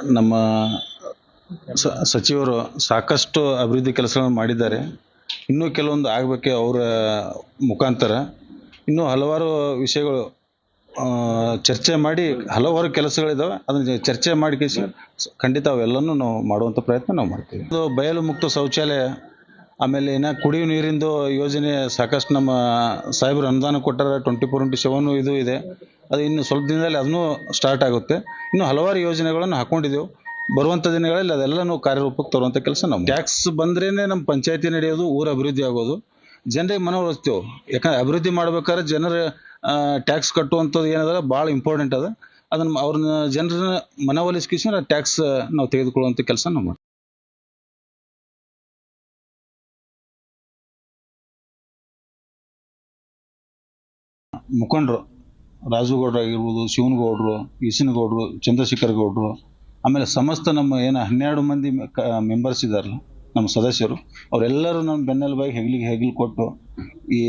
ನಮ್ಮ ಸಚಿವರು ಸಾಕಷ್ಟು ಅಭಿವೃದ್ಧಿ ಕೆಲಸಗಳನ್ನು ಮಾಡಿದ್ದಾರೆ. ಇನ್ನೂ ಕೆಲವೊಂದು ಆಗಬೇಕು ಅವರ ಮುಖಾಂತರ. ಇನ್ನೂ ಹಲವಾರು ವಿಷಯಗಳು ಚರ್ಚೆ ಮಾಡಿ ಹಲವಾರು ಕೆಲಸಗಳಿದ್ದಾವೆ. ಅದನ್ನ ಚರ್ಚೆ ಮಾಡಿ ಖಂಡಿತ ಅವೆಲ್ಲನೂ ನಾವು ಮಾಡುವಂಥ ಪ್ರಯತ್ನ ನಾವು ಮಾಡ್ತೀವಿ. ಇದು ಬಯಲು ಮುಕ್ತ ಶೌಚಾಲಯ, ಆಮೇಲೆ ಇನ್ನು ಕುಡಿಯುವ ನೀರಿಂದು ಯೋಜನೆ ಸಾಕಷ್ಟು ನಮ್ಮ ಸಾಹೇಬರು ಅನುದಾನ ಕೊಟ್ಟಾರ. 24x7 ಇದು ಇದೆ. ಅದು ಇನ್ನು ಸ್ವಲ್ಪ ದಿನದಲ್ಲಿ ಅದನ್ನು ಸ್ಟಾರ್ಟ್ ಆಗುತ್ತೆ. ಇನ್ನು ಹಲವಾರು ಯೋಜನೆಗಳನ್ನು ಹಾಕೊಂಡಿದ್ದೆವು. ಬರುವಂಥ ದಿನಗಳಲ್ಲಿ ಅದೆಲ್ಲನೂ ಕಾರ್ಯರೂಪಕ್ಕೆ ತರುವಂಥ ಕೆಲಸ ನಾವು. ಟ್ಯಾಕ್ಸ್ ಬಂದ್ರೇನೆ ನಮ್ಮ ಪಂಚಾಯತಿ ನಡೆಯೋದು, ಊರ ಅಭಿವೃದ್ಧಿ ಆಗೋದು. ಜನರಿಗೆ ಮನವೊಲಿಸ್ತೇವೆ. ಯಾಕಂದ್ರೆ ಅಭಿವೃದ್ಧಿ ಮಾಡ್ಬೇಕಾದ್ರೆ ಜನರ ಟ್ಯಾಕ್ಸ್ ಕಟ್ಟುವಂಥದ್ದು ಏನದ ಭಾಳ ಇಂಪಾರ್ಟೆಂಟ್ ಅದ. ಅದನ್ನ ಅವ್ರನ್ನ ಜನರನ್ನ ಮನವೊಲಿಸ್ಕಿಸಿ ಟ್ಯಾಕ್ಸ್ ನಾವು ತೆಗೆದುಕೊಳ್ಳುವಂಥ ಕೆಲಸ ನಾವು ಮಾಡ್ತೀವಿ. ಮುಖಂಡರು ರಾಜುಗೌಡ್ರು ಆಗಿರ್ಬೋದು, ಶಿವನಗೌಡರು, ಈಶನಗೌಡರು, ಚಂದ್ರಶೇಖರ್ ಗೌಡರು, ಆಮೇಲೆ ಸಮಸ್ತ ನಮ್ಮ ಏನು 12 ಮಂದಿ ಮೆಂಬರ್ಸ್ ಇದ್ದಾರಲ್ಲ ನಮ್ಮ ಸದಸ್ಯರು, ಅವರೆಲ್ಲರೂ ನಮ್ಮ ಬೆನ್ನೆಲುಬಾಗಿ ಹೆಗಲಿಗೆ ಹೆಗಲು ಕೊಟ್ಟು ಈ